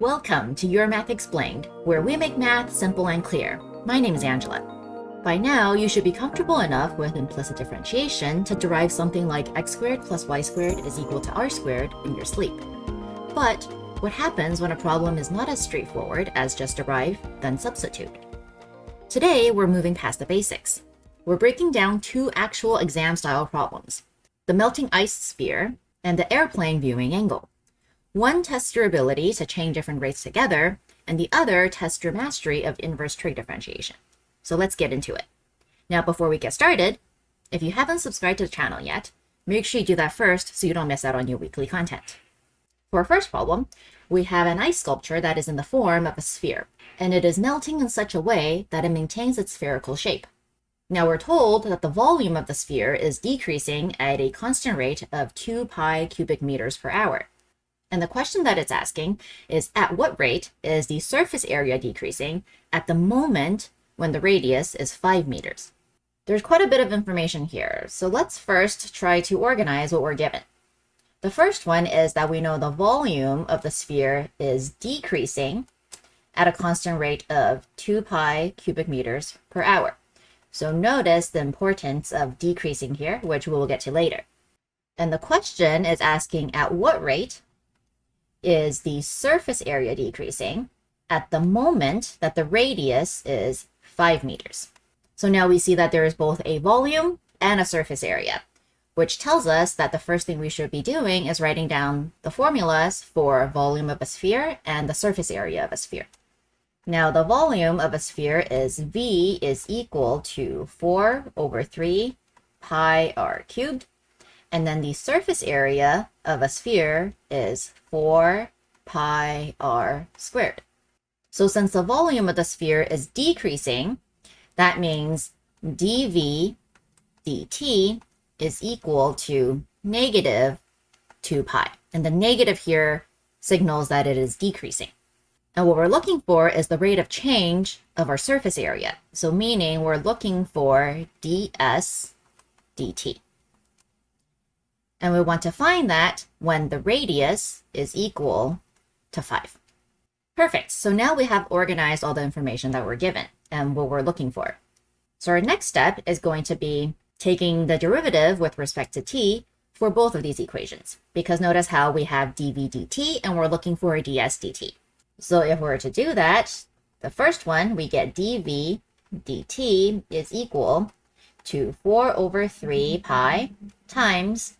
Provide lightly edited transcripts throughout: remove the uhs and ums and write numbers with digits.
Welcome to Your Math Explained, where we make math simple and clear. My name is Angela. By now, you should be comfortable enough with implicit differentiation to derive something like x squared plus y squared is equal to r squared in your sleep. But what happens when a problem is not as straightforward as just derive, then substitute? Today, we're moving past the basics. We're breaking down two actual exam-style problems: the melting ice sphere and the airplane viewing angle. One tests your ability to chain different rates together, and the other tests your mastery of inverse trig differentiation. So let's get into it. Now, before we get started, if you haven't subscribed to the channel yet, make sure you do that first so you don't miss out on your weekly content. For our first problem, we have an ice sculpture that is in the form of a sphere, and it is melting in such a way that it maintains its spherical shape. Now we're told that the volume of the sphere is decreasing at a constant rate of 2 pi cubic meters per hour. And the question that it's asking is, at what rate is the surface area decreasing at the moment when the radius is 5 meters? There's quite a bit of information here, so let's first try to organize what we're given. The first one is that we know the volume of the sphere is decreasing at a constant rate of 2 pi cubic meters per hour. So notice the importance of decreasing here, which we'll get to later. And the question is asking, at what rate is the surface area decreasing at the moment that the radius is 5 meters? So now we see that there is both a volume and a surface area, which tells us that the first thing we should be doing is writing down the formulas for volume of a sphere and the surface area of a sphere. Now the volume of a sphere is V is equal to 4 over 3 pi r cubed. And then the surface area of a sphere is 4 pi r squared. So since the volume of the sphere is decreasing, that means dV dt is equal to negative 2 pi. And the negative here signals that it is decreasing. And what we're looking for is the rate of change of our surface area. So meaning we're looking for ds dt. And we want to find that when the radius is equal to 5. Perfect. So now we have organized all the information that we're given and what we're looking for. So our next step is going to be taking the derivative with respect to t for both of these equations. Because notice how we have dv dt and we're looking for a ds dt. So if we're to do that, the first one, we get dv dt is equal to 4 over 3 pi times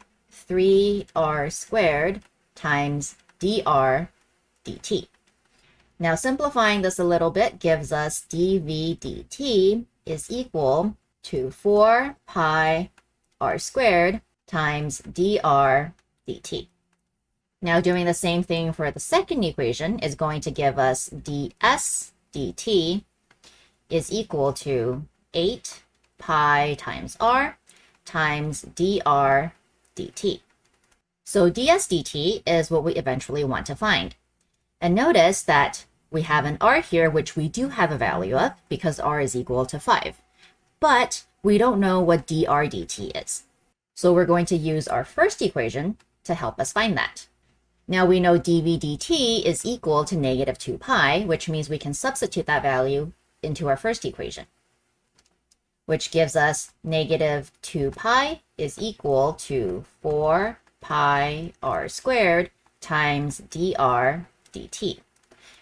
3r squared times dr dt. Now simplifying this a little bit gives us dv dt is equal to 4 pi r squared times dr dt. Now doing the same thing for the second equation is going to give us ds dt is equal to 8 pi times r times dr dt. So ds dt is what we eventually want to find. And notice that we have an r here, which we do have a value of because r is equal to 5. But we don't know what dr dt is. So we're going to use our first equation to help us find that. Now we know dv dt is equal to negative 2 pi, which means we can substitute that value into our first equation, which gives us negative 2 pi is equal to 4 pi r squared times dr dt.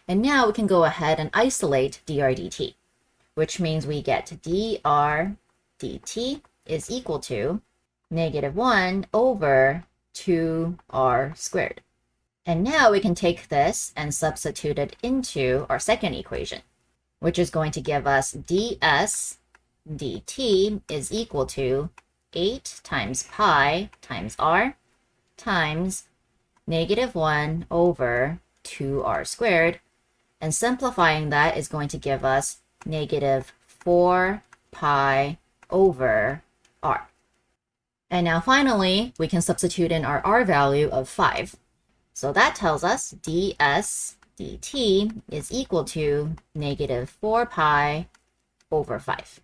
And now we can go ahead and isolate dr dt, which means we get dr dt is equal to negative 1 over 2r squared. And now we can take this and substitute it into our second equation, which is going to give us ds dt is equal to 8 times pi times r times negative 1 over 2r squared. And simplifying that is going to give us negative 4 pi over r. And now finally, we can substitute in our r value of 5. So that tells us ds dt is equal to negative 4 pi over 5.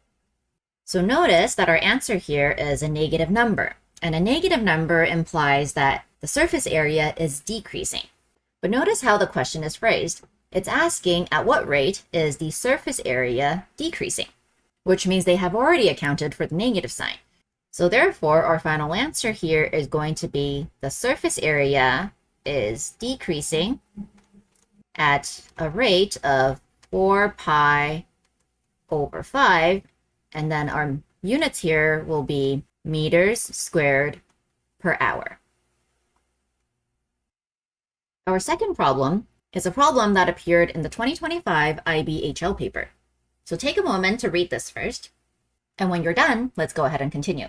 So notice that our answer here is a negative number. And a negative number implies that the surface area is decreasing. But notice how the question is phrased. It's asking at what rate is the surface area decreasing, which means they have already accounted for the negative sign. So therefore, our final answer here is going to be the surface area is decreasing at a rate of 4 pi over 5, and then our units here will be meters squared per hour. Our second problem is a problem that appeared in the 2025 IBHL paper. So take a moment to read this first, and when you're done, let's go ahead and continue.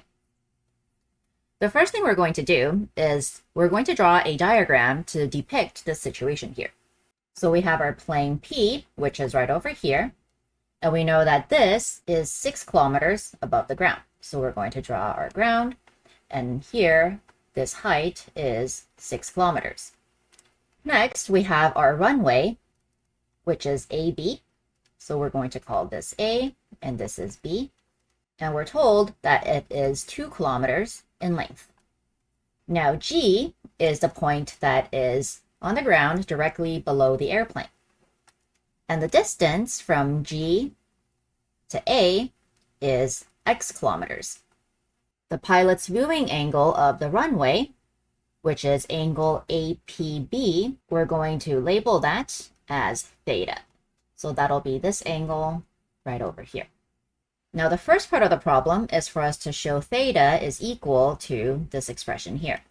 The first thing we're going to do is we're going to draw a diagram to depict this situation here. So we have our plane P, which is right over here, and we know that this is 6 kilometers above the ground. So we're going to draw our ground, and here, this height is 6 kilometers. Next, we have our runway, which is AB. So we're going to call this A, and this is B. And we're told that it is 2 kilometers in length. Now, G is the point that is on the ground directly below the airplane. And the distance from G to A is X kilometers. The pilot's viewing angle of the runway, which is angle APB, we're going to label that as theta. So that'll be this angle right over here. Now the first part of the problem is for us to show theta is equal to this expression here.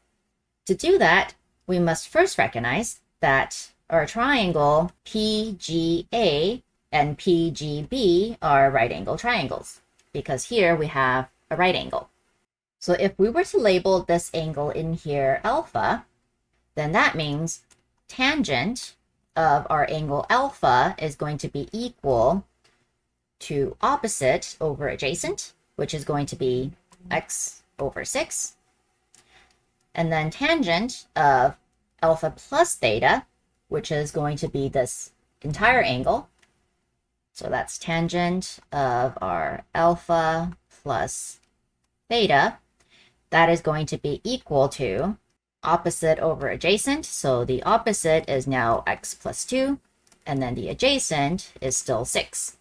To do that, we must first recognize that our triangle PGA and PGB are right angle triangles, because here we have a right angle. So if we were to label this angle in here alpha, then that means tangent of our angle alpha is going to be equal to opposite over adjacent, which is going to be x over 6. And then tangent of alpha plus theta, which is going to be this entire angle. So that's tangent of our alpha plus theta. That is going to be equal to opposite over adjacent. So the opposite is now x plus 2, and then the adjacent is still 6.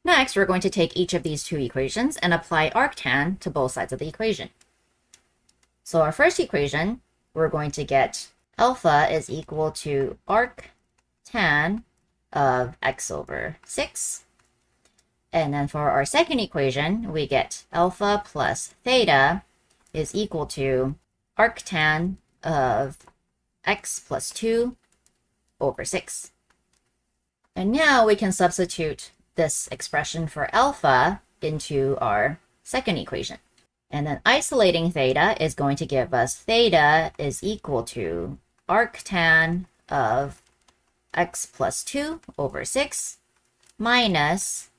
Next, we're going to take each of these two equations and apply arctan to both sides of the equation. So our first equation, we're going to get alpha is equal to arctan of x over 6. And then for our second equation, we get alpha plus theta is equal to arctan of x plus 2 over 6. And now we can substitute this expression for alpha into our second equation. And then isolating theta is going to give us theta is equal to arctan of x plus 2 over 6 minus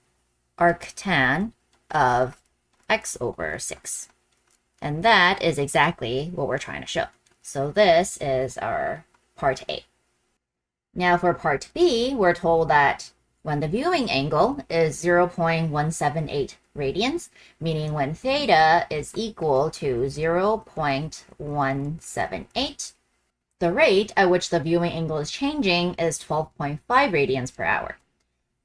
arctan of x over 6. And that is exactly what we're trying to show. So this is our part A. Now for part B, we're told that when the viewing angle is 0.178 radians, meaning when theta is equal to 0.178, the rate at which the viewing angle is changing is 12.5 radians per hour.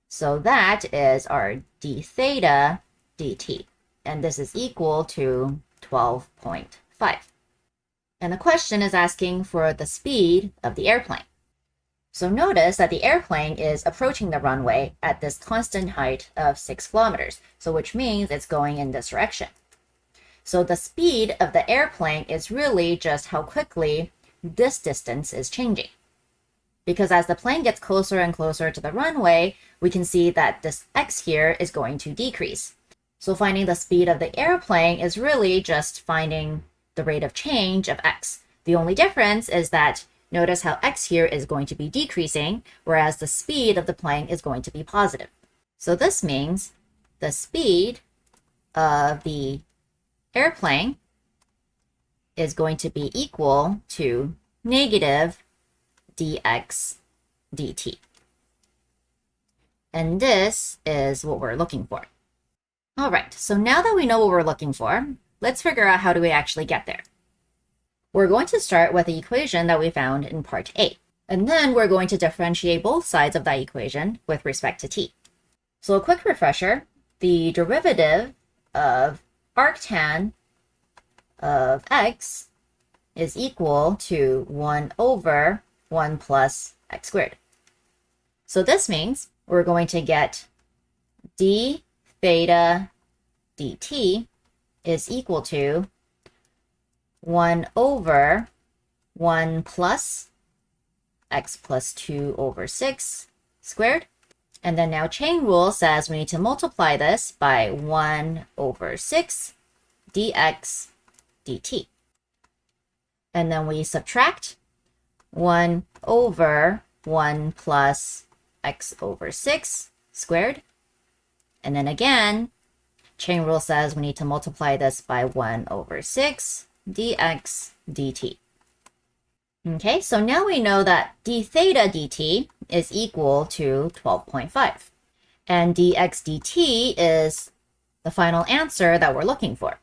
So that is our d theta dt, and this is equal to 12.5. And the question is asking for the speed of the airplane. So notice that the airplane is approaching the runway at this constant height of 6 kilometers, so which means it's going in this direction. So the speed of the airplane is really just how quickly this distance is changing. Because as the plane gets closer and closer to the runway, we can see that this x here is going to decrease. So finding the speed of the airplane is really just finding the rate of change of x. The only difference is that notice how x here is going to be decreasing, whereas the speed of the plane is going to be positive. So this means the speed of the airplane is going to be equal to negative dx dt. And this is what we're looking for. All right, so now that we know what we're looking for, let's figure out how do we actually get there. We're going to start with the equation that we found in part A. And then we're going to differentiate both sides of that equation with respect to t. So a quick refresher, the derivative of arctan of x is equal to 1 over 1 plus x squared. So this means we're going to get d theta dt is equal to 1 over 1 plus x plus 2 over 6 squared. And then now chain rule says we need to multiply this by 1 over 6 dx dt. And then we subtract 1 over 1 plus x over 6 squared. And then again, chain rule says we need to multiply this by 1 over 6 dx dt. Okay, so now we know that d theta dt is equal to 12.5. And dx dt is the final answer that we're looking for.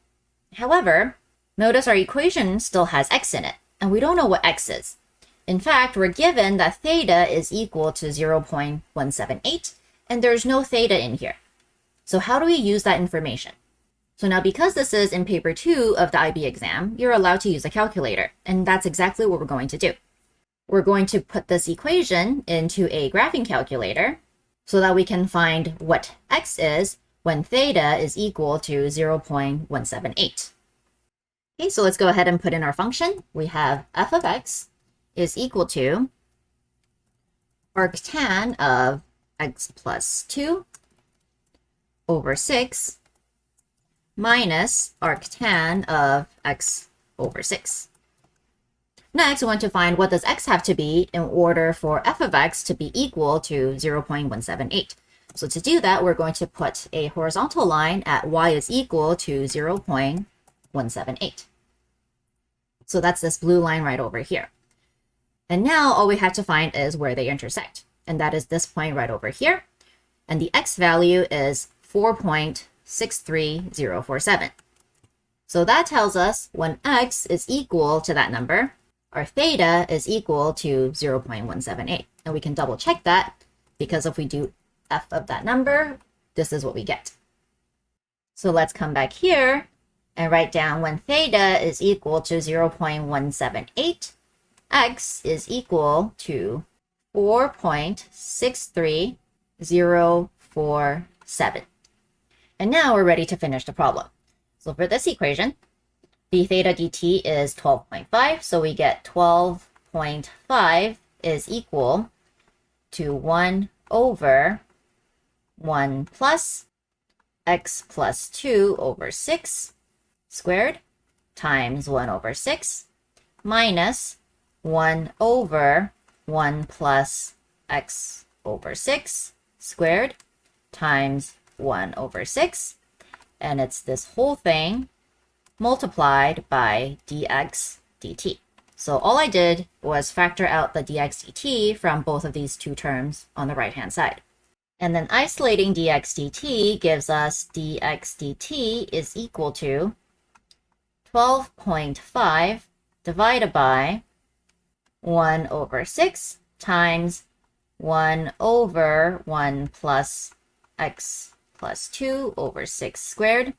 However, notice our equation still has x in it, and we don't know what x is. In fact, we're given that theta is equal to 0.178, and there's no theta in here. So how do we use that information? So now because this is in paper 2 of the IB exam, you're allowed to use a calculator, and that's exactly what we're going to do. We're going to put this equation into a graphing calculator so that we can find what x is when theta is equal to 0.178. Okay, so let's go ahead and put in our function. We have f of x is equal to arctan of x plus 2 over 6 minus arctan of x over 6. Next, we want to find what does x have to be in order for f of x to be equal to 0.178. So to do that, we're going to put a horizontal line at y is equal to 0.178. So that's this blue line right over here. And now all we have to find is where they intersect. And that is this point right over here. And the x value is 4.63047. So that tells us when x is equal to that number, our theta is equal to 0.178. And we can double check that because if we do f of that number, this is what we get. So let's come back here and write down when theta is equal to 0.178, x is equal to 4.63047. And now we're ready to finish the problem. So for this equation, d theta dt is 12.5, so we get 12.5 is equal to 1 over 1 plus x plus 2 over 6 squared times 1 over 6 minus 1 over 1 plus x over 6 squared times 1 over 6. And it's this whole thing multiplied by dx dt. So all I did was factor out the dx dt from both of these two terms on the right-hand side. And then isolating dx dt gives us dx dt is equal to 12.5 divided by 1 over 6 times 1 over 1 plus x plus 2 over 6 squared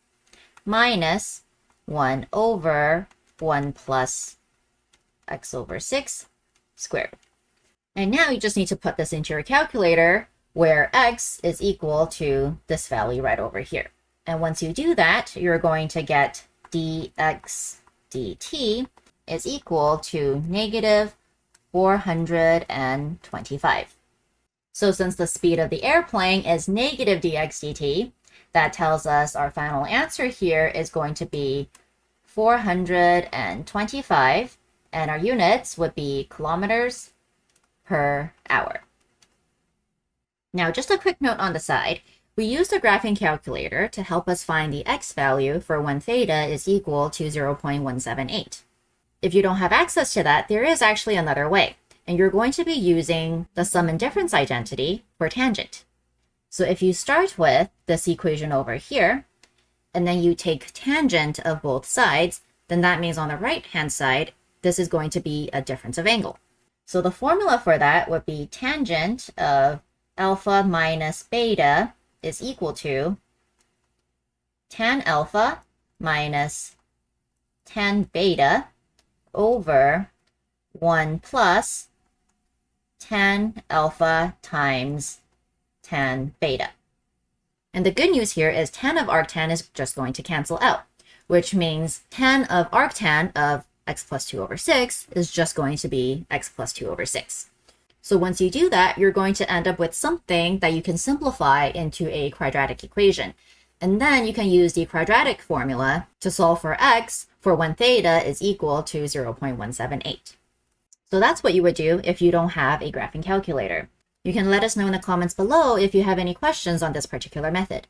minus 1 over 1 plus x over 6 squared. And now you just need to put this into your calculator where x is equal to this value right over here. And once you do that, you're going to get dx dt is equal to negative 425. So since the speed of the airplane is negative dx dt, that tells us our final answer here is going to be 425, and our units would be kilometers per hour. Now, just a quick note on the side. We used a graphing calculator to help us find the x value for when theta is equal to 0.178. If you don't have access to that, there is actually another way, and you're going to be using the sum and difference identity for tangent. So if you start with this equation over here, and then you take tangent of both sides, then that means on the right-hand side, this is going to be a difference of angle. So the formula for that would be tangent of alpha minus beta is equal to tan alpha minus tan beta over 1 plus tan alpha times tan beta. And the good news here is tan of arctan is just going to cancel out, which means tan of arctan of x plus 2 over 6 is just going to be x plus 2 over 6. So once you do that, you're going to end up with something that you can simplify into a quadratic equation. And then you can use the quadratic formula to solve for x for when theta is equal to 0.178. So that's what you would do if you don't have a graphing calculator. You can let us know in the comments below if you have any questions on this particular method.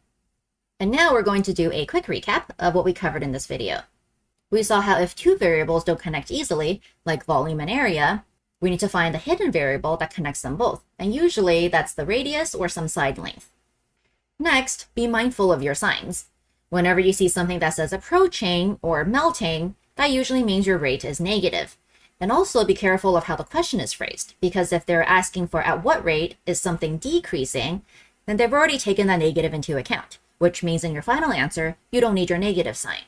And now we're going to do a quick recap of what we covered in this video. We saw how if two variables don't connect easily, like volume and area, we need to find the hidden variable that connects them both, and usually that's the radius or some side length. Next, be mindful of your signs. Whenever you see something that says approaching or melting, that usually means your rate is negative. And also be careful of how the question is phrased, because if they're asking for at what rate is something decreasing, then they've already taken that negative into account, which means in your final answer, you don't need your negative sign.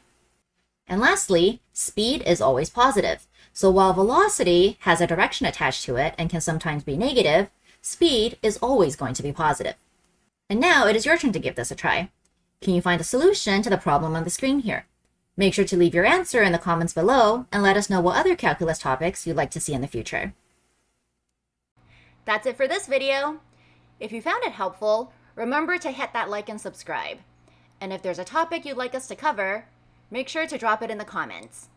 And lastly, speed is always positive. So while velocity has a direction attached to it and can sometimes be negative, speed is always going to be positive. And now it is your turn to give this a try. Can you find a solution to the problem on the screen here? Make sure to leave your answer in the comments below and let us know what other calculus topics you'd like to see in the future. That's it for this video. If you found it helpful, remember to hit that like and subscribe. And if there's a topic you'd like us to cover, make sure to drop it in the comments.